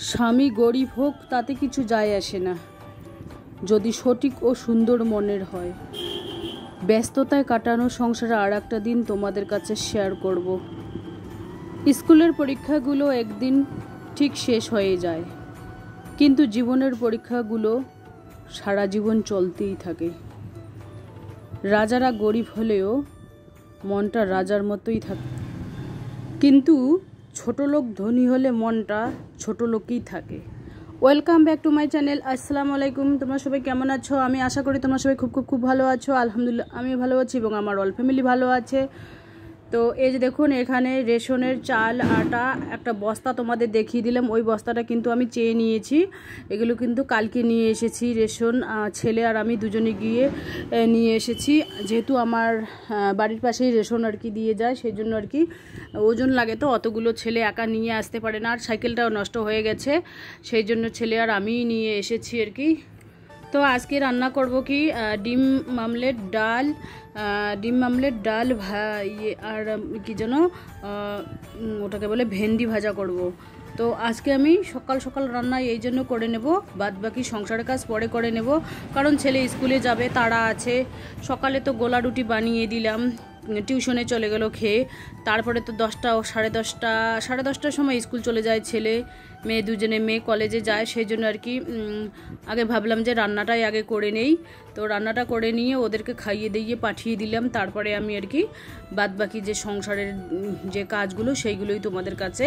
স্বামী গরিব হোক তাতে কিছু যায় আসে না, যদি সঠিক ও সুন্দর মনের হয়। ব্যস্ততায় কাটানো সংসারে আর একটা দিন তোমাদের কাছে শেয়ার করব। স্কুলের পরীক্ষাগুলো একদিন ঠিক শেষ হয়ে যায়, কিন্তু জীবনের পরীক্ষাগুলো সারা জীবন চলতেই থাকে। রাজারা গরিব হলেও মনটা রাজার মতোই থাকে, কিন্তু ছোট লোক ধনী হলে মনটা ছোট লোকই থাকে। Welcome back to my channel. আসসালামু আলাইকুম। তোমরা সবাই কেমন আছো? আমি আশা করি তোমরা সবাই খুব ভালো আছো। আলহামদুলিল্লাহ আমি ভালো আছি এবং আমার অল ফ্যামিলি ভালো আছে। তো এই যে দেখুন, এখানে রেশনের চাল আটা একটা বস্তা তোমাদের দেখিয়ে দিলাম। ওই বস্তাটা কিন্তু আমি চেয়ে নিয়েছি। এগুলো কিন্তু কালকে নিয়ে এসেছি। রেশন ছেলে আর আমি দুজনে গিয়ে নিয়ে এসেছি। যেহেতু আমার বাড়ির পাশেই রেশন আর কি দিয়ে যায়, সেই জন্য আর কি ওজন লাগে, তো অতগুলো ছেলে একা নিয়ে আসতে পারে না। আর সাইকেলটাও নষ্ট হয়ে গেছে, সেই জন্য ছেলে আর আমিই নিয়ে এসেছি আর কি। তো আজকে রান্না করব কি ডিম মামলেট ডাল আর কি যেন ওটাকে বলে ভেন্ডি ভাজা করব। তো আজকে আমি সকাল সকাল রান্না এই জন্য করে নেব, বাদ বাকি সংসারের কাজ পরে করে নেব, কারণ ছেলে স্কুলে যাবে, তাড়া আছে। সকালে তো গোলা রুটি বানিয়ে দিলাম, টিউশনে চলে গেল খেয়ে। তারপরে তো 10টা ও সাড়ে 10টার সময় স্কুল চলে যায় ছেলে মেয়ে দুজনে। মেয়ে কলেজে যায়, সেই জন্য আর কি আগে ভাবলাম যে রান্নাটাই আগে করে নেই। তো রান্নাটা করে নিয়ে ওদেরকে খাইয়ে দিয়ে পাঠিয়ে দিলাম। তারপরে আমি আর কি বাদ বাকি যে সংসারের যে কাজগুলো সেইগুলোই তোমাদের কাছে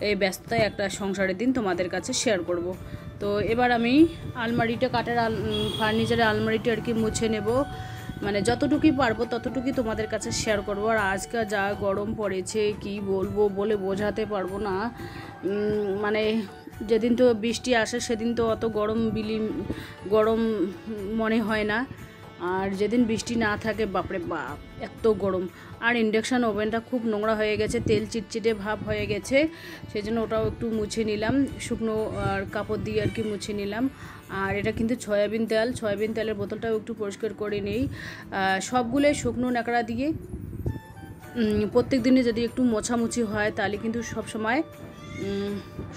এই ব্যস্ততায় একটা সংসারের দিন তোমাদের কাছে শেয়ার করব। তো এবার আমি আলমারিটা কাঠের ফার্নিচারের আলমারিটা আর কি মুছে নেব, মানে যতটুকুই পারবো ততটুকুই তোমাদের কাছে শেয়ার করবো। আর আজকে যা গরম পড়েছে কি বলবো, বলে বোঝাতে পারবো না। মানে যেদিন তো বৃষ্টি আসে সেদিন তো অত গরম মনে হয় না, আর যেদিন বৃষ্টি না থাকে বাপরে বাপ এত গরম। আর ইন্ডাকশান ওভেনটা খুব নোংরা হয়ে গেছে, তেল চিটচিটে ভাব হয়ে গেছে, সেই জন্য ওটাও একটু মুছে নিলাম, শুকনো আর কাপড় দিয়ে আর কি মুছে নিলাম। আর এটা কিন্তু সয়াবিন তেলের বোতলটাও একটু পরিষ্কার করে নেই। সবগুলোই শুকনো ন্যাকড়া দিয়ে প্রত্যেক দিনে যদি একটু মোছামুছি হয় তাহলে কিন্তু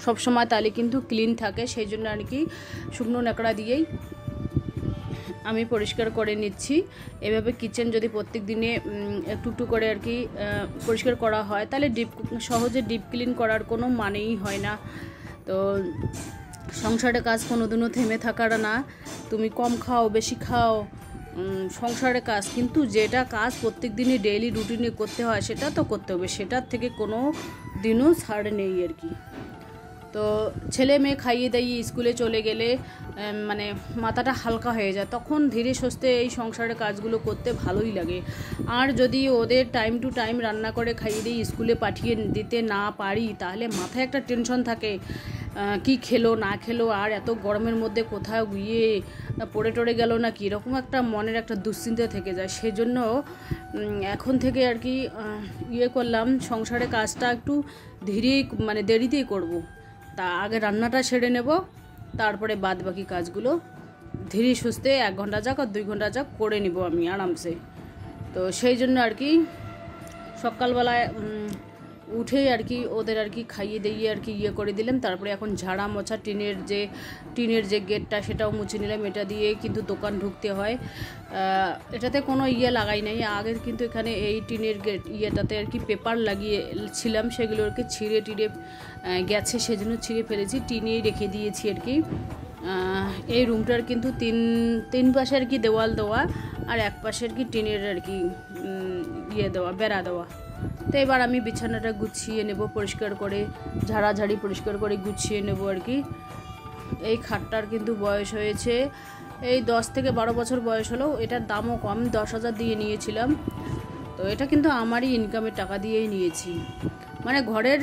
সবসময় তাহলে কিন্তু ক্লিন থাকে। সেই জন্য আর কি শুকনো ন্যাকড়া দিয়েই আমি পরিষ্কার করে নিচ্ছি। এভাবে কিচেন যদি প্রত্যেক দিনে একটু করে আর কি পরিষ্কার করা হয় তাহলে সহজে ডিপ ক্লিন করার কোনো মানেই হয় না। তো সংসারের কাজ কোনোদিনও থেমে থাকার না, তুমি কম খাও বেশি খাও, সংসারের কাজ কিন্তু যেটা কাজ প্রত্যেক দিনই ডেইলি রুটিনে করতে হয় সেটা তো করতে হবে, সেটার থেকে কোনো দিনও ছাড় নেই আর কি। তো ছেলে মেয়ে খাইয়ে দাইয়ে স্কুলে চলে গেলে মানে মাথাটা হালকা হয়ে যায়, তখন ধীরে সুস্থে এই সংসারের কাজগুলো করতে ভালোই লাগে। আর যদি ওদের টাইম টু টাইম রান্না করে খাইয়ে দিয়ে স্কুলে পাঠিয়ে দিতে না পারি তাহলে মাথায় একটা টেনশন থাকে, কি খেলো না খেলো, আর এত গরমের মধ্যে কোথাও গিয়ে পড়ে টড়ে গেল না কি, এরকম একটা মনের একটা দুশ্চিন্তা থেকে যায়। সেজন্য এখন থেকে আর কি করলাম, সংসারের কাজটা একটু দেরিতেই করব। তা আগে রান্নাটা সেরে নেব, তারপরে বাদ বাকি কাজগুলো ধীরে সুস্থে 1 ঘন্টা যাক আর 2 ঘন্টা যাক করে নিব আমি আরামসে। তো সেই জন্য আর কি সকালবেলায় উঠেই আর কি ওদের আর কি খাইয়ে দিয়ে আর কি করে দিলাম। তারপরে এখন ঝাড়া মোছা টিনের যে গেটটা সেটাও মুছে নিলাম। এটা দিয়ে কিন্তু দোকান ঢুকতে হয়, এটাতে কোনো লাগাই নাই। আগের কিন্তু এখানে এই টিনের গেট ইয়েটাতে আর কি পেপার লাগিয়েছিলাম, সেগুলো আর কি ছিঁড়ে গেছে, সেজন্য ছিঁড়ে ফেলেছি, টিনেই রেখে দিয়েছি আর কি। এই রুমটার কিন্তু তিন পাশে আর কি দেওয়াল দেওয়া, আর এক পাশে আর কি টিনের আর কি বেড়া দেওয়া। তো এবার আমি বিছানাটা গুছিয়ে নেব, পরিষ্কার করে ঝাড়াঝাড়ি পরিষ্কার করে গুছিয়ে নেব আর কি। এই খাটটার কিন্তু বয়স হয়েছে এই 10 থেকে 12 বছর বয়স হলো। এটার দামও কম, 10,000 দিয়ে নিয়েছিলাম। তো এটা কিন্তু আমারই ইনকামের টাকা দিয়েই নিয়েছি, মানে ঘরের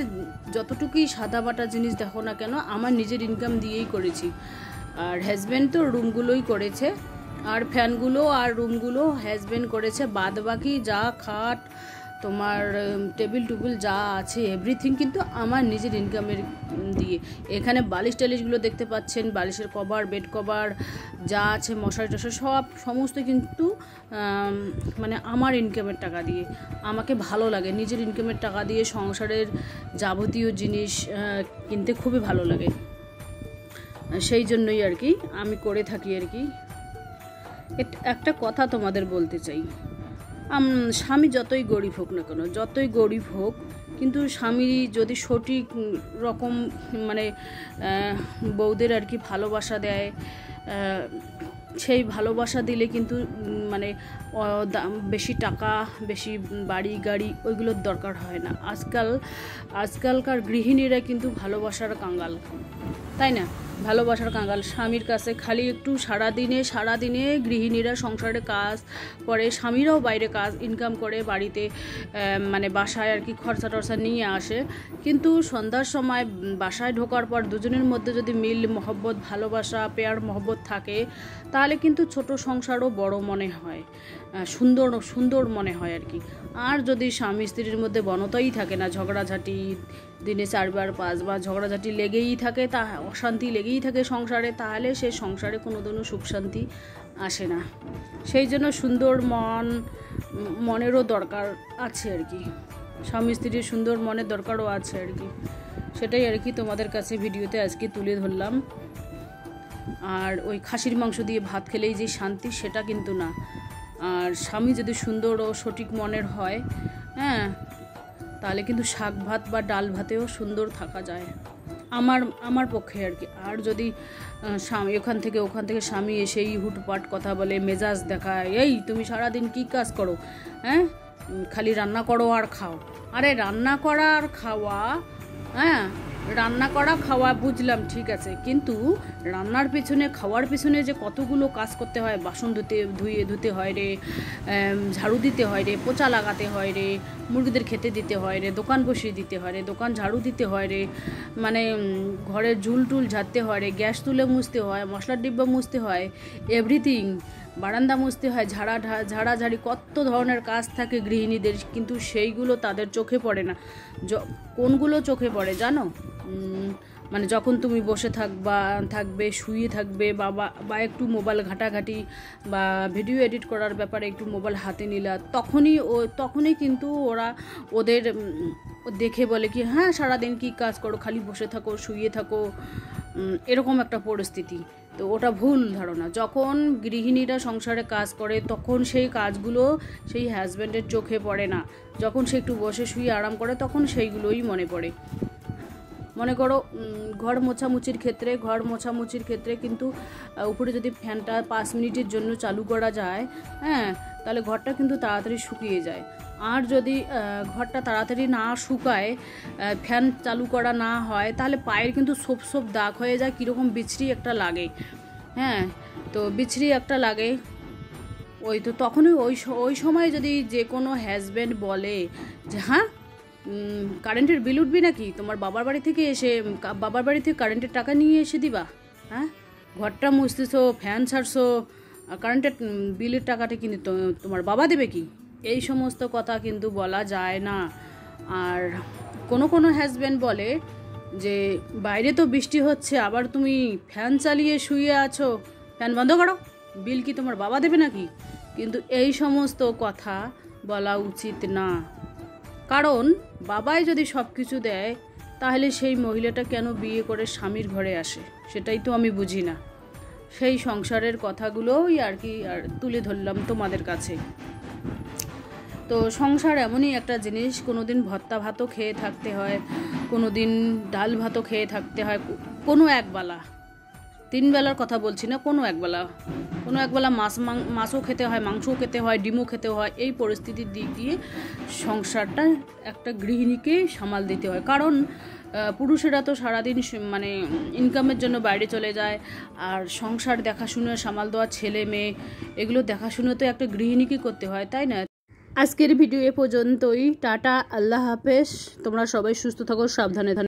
যতটুকুই সাদা বাটা জিনিস দেখো না কেন আমার নিজের ইনকাম দিয়েই করেছি। আর হাজব্যান্ড তো রুমগুলোই করেছে, আর ফ্যানগুলো আর রুমগুলো হাজব্যান্ড করেছে, বাদ বাকি যা খাট তোমার টেবিল যা আছে এভরিথিং কিন্তু আমার নিজের ইনকামের দিয়ে। এখানে বালিশ টালিশগুলো দেখতে পাচ্ছেন, বালিশের কভার, বেড কভার যা আছে, মশারি টশারি সমস্ত কিন্তু মানে আমার ইনকামের টাকা দিয়ে। আমাকে ভালো লাগে নিজের ইনকামের টাকা দিয়ে সংসারের যাবতীয় জিনিস কিনতে, খুবই ভালো লাগে। সেই জন্যই আর কি আমি করে থাকি আর কি। একটা কথা তোমাদের বলতে চাই, স্বামী যতই গরিব হোক না কেন, যতই গরিব হোক, কিন্তু স্বামী যদি সঠিক রকম মানে বউদের আর কি ভালোবাসা দেয়, সেই ভালোবাসা দিলে কিন্তু মানে বেশি টাকা, বেশি বাড়ি গাড়ি ওইগুলোর দরকার হয় না। আজকালকার গৃহিণীরা কিন্তু ভালোবাসার কাঙ্গাল, তাই না? ভালোবাসার কাঙ্গাল। স্বামীর কাছে খালি একটু সারাদিনে গৃহিণীরা সংসারে কাজ করে, স্বামীরাও বাইরে কাজ ইনকাম করে বাড়িতে মানে বাসায় আর কি খরচা টরচা নিয়ে আসে, কিন্তু সন্ধ্যার সময় বাসায় ঢোকার পর দুজনের মধ্যে যদি মিল মহব্বত, ভালোবাসা, পেয়ার মহব্বত থাকে, তাহলে কিন্তু ছোট সংসারও বড় মনে হয়, সুন্দর মনে হয় আর কি। আর যদি স্বামী স্ত্রীর মধ্যে বনতাই থাকে না, ঝগড়াঝাটি দিনে 4বার 5বার ঝগড়াঝাটি লেগেই থাকে, তা অশান্তি লেগেই থাকে সংসারে, তাহলে সে সংসারে কোনোদিনও সুখ শান্তি আসে না। সেই জন্য সুন্দর মনেরও দরকার আছে আর কি, স্বামী স্ত্রীর সুন্দর মনের দরকারও আছে আর কি। সেটাই আর কি তোমাদের কাছে ভিডিওতে আজকে তুলে ধরলাম। আর ওই খাসির মাংস দিয়ে ভাত খেলেই যে শান্তি, সেটা কিন্তু না। আর স্বামী যদি সুন্দর ও সঠিক মনের হয়, হ্যাঁ, তাহলে কিন্তু শাক ভাত বা ডাল ভাতেও সুন্দর থাকা যায় আমার পক্ষে আর কি। আর যদি স্বামী ওখান থেকে স্বামী এসেই হুটপাট কথা বলে, মেজাজ দেখায়, এই তুমি সারাদিন কি কাজ করো, হ্যাঁ, খালি রান্না করো আর খাও। আরে রান্না করা আর খাওয়া, হ্যাঁ, রান্না করা খাওয়া বুঝলাম, ঠিক আছে, কিন্তু রান্নার পেছনে, খাওয়ার পেছনে যে কতগুলো কাজ করতে হয়, বাসন ধুতে হয় রে, ঝাড়ু দিতে হয় রে, পোচা লাগাতে হয় রে, মুরগিদের খেতে দিতে হয় রে, দোকান বসিয়ে দিতে হয় রে, দোকান ঝাড়ু দিতে হয় রে, মানে ঘরের ঝুল ঝাড়তে হয় রে, গ্যাস তুলে মুছতে হয়, মশলার ডিব্বা মুছতে হয়, এভরিথিং, বারান্দা মুছতে হয়, ঝাড়াঝাড়ি, কত ধরনের কাজ থাকে গৃহিণীদের, কিন্তু সেইগুলো তাদের চোখে পড়ে না। কোনগুলো চোখে পড়ে জানো? মানে যখন তুমি বসে থাকবে, শুয়ে থাকবে, বা একটু মোবাইল ঘাটাঘাটি বা ভিডিও এডিট করার ব্যাপারে একটু মোবাইল হাতে নিলা, তখনই কিন্তু ওদের দেখে বলে কি, হ্যাঁ সারাদিন কি কাজ করো, খালি বসে থাকো, শুয়ে থাকো, এরকম একটা পরিস্থিতি। তো ওটা ভুল ধারণা। যখন গৃহিণীরা সংসারে কাজ করে, তখন সেই কাজগুলো সেই হাজব্যান্ডের চোখে পড়ে না। যখন সে একটু বসে শুয়ে আরাম করে, তখন সেইগুলোই মনে পড়ে। মনে করো ঘর মোছামুছির ক্ষেত্রে কিন্তু উপরে যদি ফ্যানটা 5 মিনিটের জন্য চালু করা যায়, হ্যাঁ, তাহলে ঘরটা কিন্তু তাড়াতাড়ি শুকিয়ে যায়। আর যদি ঘরটা তাড়াতাড়ি না শুকায়, ফ্যান চালু করা না হয়, তাহলে পায়ের কিন্তু সোপ দাগ হয়ে যায়, কীরকম বিচ্ছিরি একটা লাগে, হ্যাঁ, তো বিচ্ছিরি একটা লাগে। তো তখনই ওই সময় যদি যে কোনো হাজব্যান্ড বলে যে, হ্যাঁ কারেন্টের বিল উঠবি নাকি, তোমার বাবার বাড়ি থেকে কারেন্টের টাকা নিয়ে এসে দিবা, হ্যাঁ, ঘরটা মুছতেছো, ফ্যান ছাড়ছো, কারেন্টের বিলের টাকাটা কিন্তু তোমার বাবা দেবে কি? এই সমস্ত কথা কিন্তু বলা যায় না। আর কোনো হাজব্যান্ড বলে যে, বাইরে তো বৃষ্টি হচ্ছে, আবার তুমি ফ্যান চালিয়ে শুয়ে আছো, ফ্যান বন্ধ করো, বিল কি তোমার বাবা দেবে নাকি? কিন্তু এই সমস্ত কথা বলা উচিত না। কারণ বাবাই যদি সব কিছু দেয়, তাহলে সেই মহিলাটা কেন বিয়ে করে স্বামীর ঘরে আসে, সেটাই তো আমি বুঝি না। সেই সংসারের কথাগুলোই আর কি তুলে ধরলাম তোমাদের কাছে। তো সংসার এমনই একটা জিনিস, কোনোদিন ভর্তা ভাতও খেয়ে থাকতে হয়, কোনোদিন ডাল ভাতও খেয়ে থাকতে হয়, কোনো একবেলা, 3 বেলার কথা বলছি না, কোনো একবেলা মাছও খেতে হয়, মাংসও খেতে হয়, ডিমও খেতে হয়। এই পরিস্থিতির দিক দিয়ে সংসারটা একটা গৃহিণীকে সামাল দিতে হয়। কারণ পুরুষেরা তো সারাদিন মানে ইনকামের জন্য বাইরে চলে যায়, আর সংসার দেখাশুনো, সামাল দেওয়া, ছেলে মেয়ে, এগুলো দেখাশুনো তো একটা গৃহিণীকে করতে হয়, তাই না? আজকের ভিডিও এ পর্যন্তই। টাটা, আল্লাহ হাফেজ। তোমরা সবাই সুস্থ থাকো, সাবধানে থাকো।